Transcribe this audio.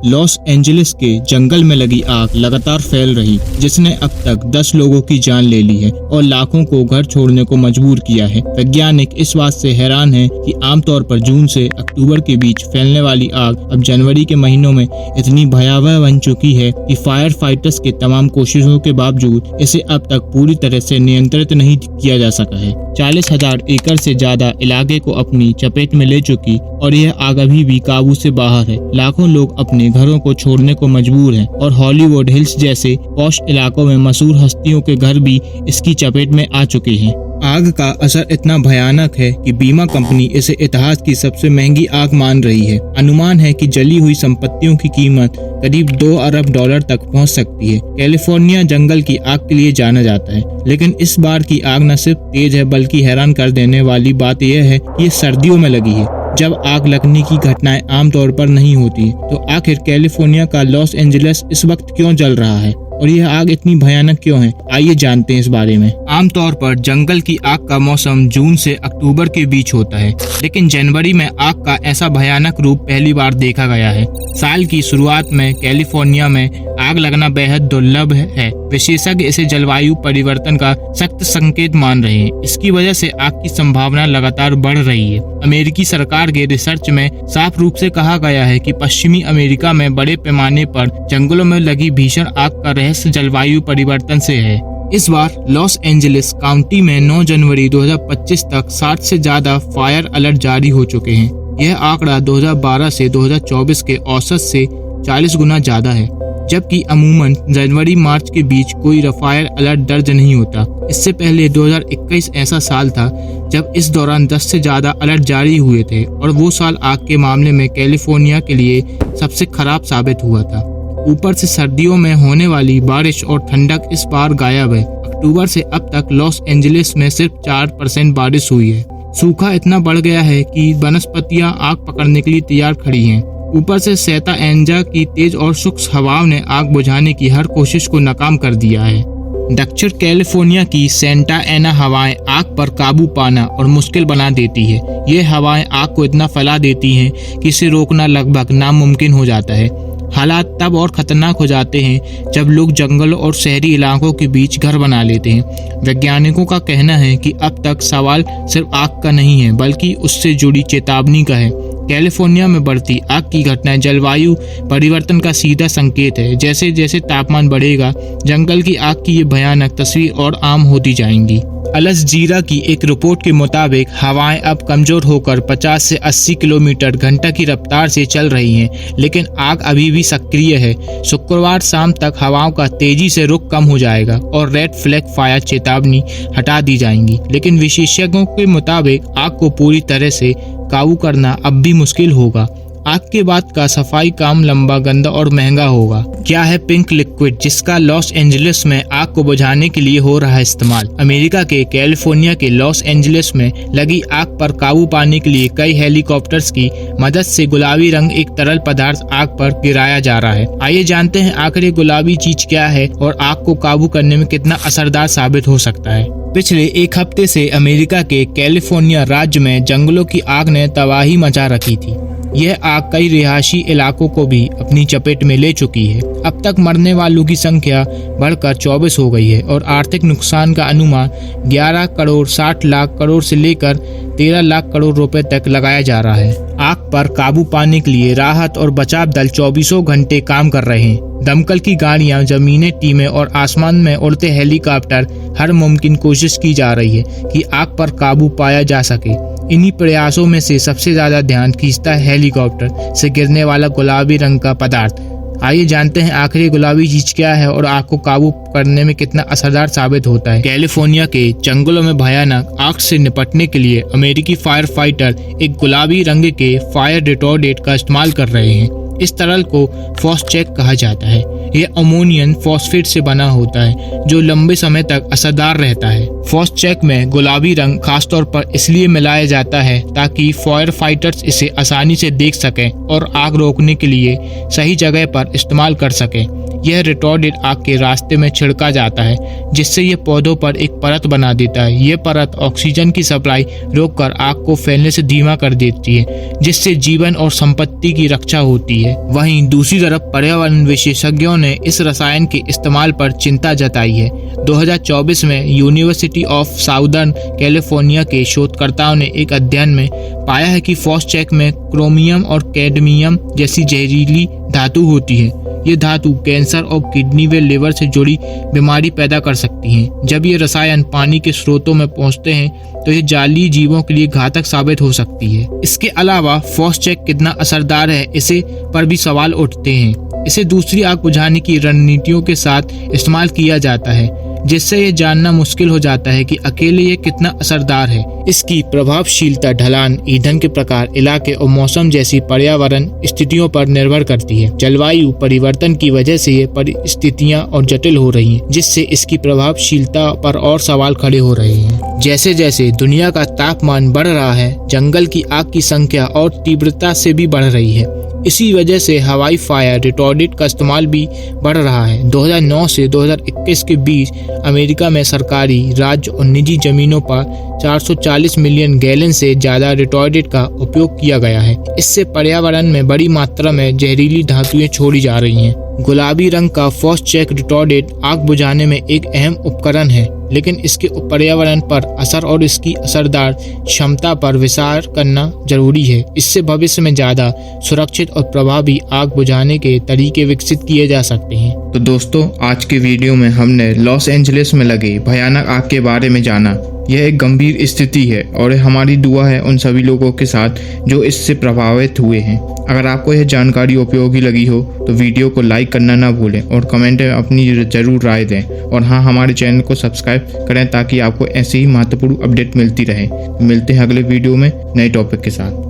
Los Angeles के जंगल में लगी आग लगातार फैल रही, जिसने अब तक 10 लोगों की जान ले ली है और लाखों को घर छोड़ने को मजबूर किया है। वैज्ञानिक इस बात से हैरान हैं कि आमतौर पर जून से अक्टूबर के बीच फैलने वाली आग अब जनवरी के महीनों में इतनी भयावह बन चुकी है कि फायर फाइटर्स के तमाम कोशिशों के बावजूद इसे अब तक पूरी तरह से नियंत्रित नहीं किया जा सका है। 40,000 एकड़ से ज्यादा इलाके को अपनी चपेट में ले चुकी और यह आग अभी भी काबू से बाहर है। लाखों लोग अपने घरों को छोड़ने को मजबूर हैं और हॉलीवुड हिल्स जैसे पॉश इलाकों में मशहूर हस्तियों के घर भी इसकी चपेट में आ चुके हैं। आग का असर इतना भयानक है कि बीमा कंपनी इसे इतिहास की सबसे महंगी आग मान रही है। अनुमान है कि जली हुई संपत्तियों की कीमत करीब $2 अरब तक पहुंच सकती है। कैलिफोर्निया जंगल की आग के लिए जाना जाता है, लेकिन इस बार की आग न सिर्फ तेज है बल्कि हैरान कर देने वाली बात यह है कि ये सर्दियों में लगी है, जब आग लगने की घटनाएं आमतौर पर नहीं होती। तो आखिर कैलिफोर्निया का लॉस एंजलिस इस वक्त क्यों जल रहा है और यह आग इतनी भयानक क्यों है? आइए जानते हैं इस बारे में। आमतौर पर जंगल की आग का मौसम जून से अक्टूबर के बीच होता है, लेकिन जनवरी में आग का ऐसा भयानक रूप पहली बार देखा गया है। साल की शुरुआत में कैलिफोर्निया में आग लगना बेहद दुर्लभ है। विशेषज्ञ इसे जलवायु परिवर्तन का सख्त संकेत मान रहे हैं। इसकी वजह से आग की संभावना लगातार बढ़ रही है। अमेरिकी सरकार के रिसर्च में साफ रूप से कहा गया है कि पश्चिमी अमेरिका में बड़े पैमाने पर जंगलों में लगी भीषण आग का रहस्य जलवायु परिवर्तन से है। इस बार लॉस एंजलिस काउंटी में 9 जनवरी 2025 तक 60 से ज्यादा फायर अलर्ट जारी हो चुके हैं। यह आंकड़ा 2012 से 2024 के औसत से 40 गुना ज्यादा है, जबकि अमूमन जनवरी मार्च के बीच कोई फायर अलर्ट दर्ज नहीं होता। इससे पहले 2021 ऐसा साल था जब इस दौरान 10 से ज्यादा अलर्ट जारी हुए थे और वो साल आग के मामले में कैलिफोर्निया के लिए सबसे खराब साबित हुआ था। ऊपर से सर्दियों में होने वाली बारिश और ठंडक इस बार गायब है। अक्टूबर से अब तक लॉस एंजलिस में सिर्फ 4% बारिश हुई है। सूखा इतना बढ़ गया है कि वनस्पतियां आग पकड़ने के लिए तैयार खड़ी हैं। ऊपर से सैता एंजा की तेज और शुष्क हवाओं ने आग बुझाने की हर कोशिश को नाकाम कर दिया है। दक्षिण कैलिफोर्निया की सेंटा एना हवाएं आग पर काबू पाना और मुश्किल बना देती है। ये हवाएं आग को इतना फैला देती हैं कि इसे रोकना लगभग नामुमकिन हो जाता है। हालात तब और खतरनाक हो जाते हैं जब लोग जंगलों और शहरी इलाकों के बीच घर बना लेते हैं। वैज्ञानिकों का कहना है कि अब तक सवाल सिर्फ आग का नहीं है बल्कि उससे जुड़ी चेतावनी का है। कैलिफोर्निया में बढ़ती आग की घटनाएं जलवायु परिवर्तन का सीधा संकेत है। जैसे जैसे तापमान बढ़ेगा, जंगल की आग की ये भयानक तस्वीर और आम होती जाएंगी। अल जजीरा की एक रिपोर्ट के मुताबिक हवाएं अब कमजोर होकर 50 से 80 किलोमीटर घंटा की रफ्तार से चल रही हैं, लेकिन आग अभी भी सक्रिय है। शुक्रवार शाम तक हवाओं का तेजी से रुख कम हो जाएगा और रेड फ्लैग फायर चेतावनी हटा दी जाएंगी, लेकिन विशेषज्ञों के मुताबिक आग को पूरी तरह से काबू करना अब भी मुश्किल होगा। आग के बाद का सफाई काम लंबा, गंदा और महंगा होगा। क्या है पिंक लिक्विड जिसका लॉस एंजलिस में आग को बुझाने के लिए हो रहा है इस्तेमाल? अमेरिका के कैलिफोर्निया के लॉस एंजलिस में लगी आग पर काबू पाने के लिए कई हेलीकॉप्टर्स की मदद से गुलाबी रंग एक तरल पदार्थ आग पर गिराया जा रहा है। आइए जानते हैं आखिर ये गुलाबी चीज क्या है और आग को काबू करने में कितना असरदार साबित हो सकता है। पिछले एक हफ्ते से अमेरिका के कैलिफोर्निया राज्य में जंगलों की आग ने तबाही मचा रखी थी। यह आग कई रिहायशी इलाकों को भी अपनी चपेट में ले चुकी है। अब तक मरने वालों की संख्या बढ़कर 24 हो गई है और आर्थिक नुकसान का अनुमान 11 करोड़ 60 लाख करोड़ से लेकर 13 लाख करोड़ रुपए तक लगाया जा रहा है। आग पर काबू पाने के लिए राहत और बचाव दल 24 घंटे काम कर रहे हैं। दमकल की गाड़ियां, जमीनी टीमें और आसमान में उड़ते हेलीकॉप्टर हर मुमकिन कोशिश की जा रही है कि आग पर काबू पाया जा सके। इन्हीं प्रयासों में से सबसे ज्यादा ध्यान खींचता है हेलीकॉप्टर से गिरने वाला गुलाबी रंग का पदार्थ। आइए जानते हैं आखिर ये गुलाबी चीज क्या है और आग को काबू करने में कितना असरदार साबित होता है। कैलिफोर्निया के जंगलों में भयानक आग से निपटने के लिए अमेरिकी फायर फाइटर एक गुलाबी रंग के फायर रिटार्डेंट का इस्तेमाल कर रहे हैं। इस तरल को फॉस्चेक कहा जाता है। यह अमोनियम फॉस्फेट से बना होता है जो लंबे समय तक असरदार रहता है। फॉस्चेक में गुलाबी रंग खासतौर पर इसलिए मिलाया जाता है ताकि फायर फाइटर्स इसे आसानी से देख सकें और आग रोकने के लिए सही जगह पर इस्तेमाल कर सकें। यह रिटार्डेड आग के रास्ते में छिड़का जाता है, जिससे यह पौधों पर एक परत बना देता है। यह परत ऑक्सीजन की सप्लाई रोककर आग को फैलने से धीमा कर देती है, जिससे जीवन और संपत्ति की रक्षा होती है। वहीं दूसरी तरफ पर्यावरण विशेषज्ञों ने इस रसायन के इस्तेमाल पर चिंता जताई है। 2024 में यूनिवर्सिटी ऑफ साउदर्न कैलिफोर्निया के शोधकर्ताओं ने एक अध्ययन में पाया है कि फॉस्फेट में क्रोमियम और कैडमियम जैसी जहरीली धातु होती है। ये धातु कैंसर और किडनी व लिवर से जुड़ी बीमारी पैदा कर सकती हैं। जब ये रसायन पानी के स्रोतों में पहुंचते हैं तो ये जाली जीवों के लिए घातक साबित हो सकती है। इसके अलावा फॉस्फेट कितना असरदार है इसे पर भी सवाल उठते हैं। इसे दूसरी आग बुझाने की रणनीतियों के साथ इस्तेमाल किया जाता है, जिससे ये जानना मुश्किल हो जाता है कि अकेले ये कितना असरदार है। इसकी प्रभावशीलता ढलान, ईंधन के प्रकार, इलाके और मौसम जैसी पर्यावरण स्थितियों पर निर्भर करती है। जलवायु परिवर्तन की वजह से ये परिस्थितियां और जटिल हो रही हैं, जिससे इसकी प्रभावशीलता पर और सवाल खड़े हो रहे हैं। जैसे जैसे दुनिया का तापमान बढ़ रहा है, जंगल की आग की संख्या और तीव्रता से भी बढ़ रही है। इसी वजह से हवाई फायर रिटार्डेंट का इस्तेमाल भी बढ़ रहा है। 2009 से 2021 के बीच अमेरिका में सरकारी, राज्य और निजी जमीनों पर 440 मिलियन गैलन से ज्यादा रिटार्डेंट का उपयोग किया गया है। इससे पर्यावरण में बड़ी मात्रा में जहरीली धातुएं छोड़ी जा रही हैं। गुलाबी रंग का फॉस्फेट रिटार्डेंट आग बुझाने में एक अहम उपकरण है, लेकिन इसके पर्यावरण पर असर और इसकी असरदार क्षमता पर विचार करना जरूरी है। इससे भविष्य में ज्यादा सुरक्षित और प्रभावी आग बुझाने के तरीके विकसित किए जा सकते हैं। तो दोस्तों, आज के वीडियो में हमने लॉस एंजलिस में लगे भयानक आग के बारे में जाना। यह एक गंभीर स्थिति है और हमारी दुआ है उन सभी लोगों के साथ जो इससे प्रभावित हुए हैं। अगर आपको यह जानकारी उपयोगी लगी हो तो वीडियो को लाइक करना ना भूलें और कमेंट में अपनी जरूर राय दें। और हाँ, हमारे चैनल को सब्सक्राइब करें ताकि आपको ऐसी ही महत्वपूर्ण अपडेट मिलती रहे। मिलते हैं अगले वीडियो में नए टॉपिक के साथ।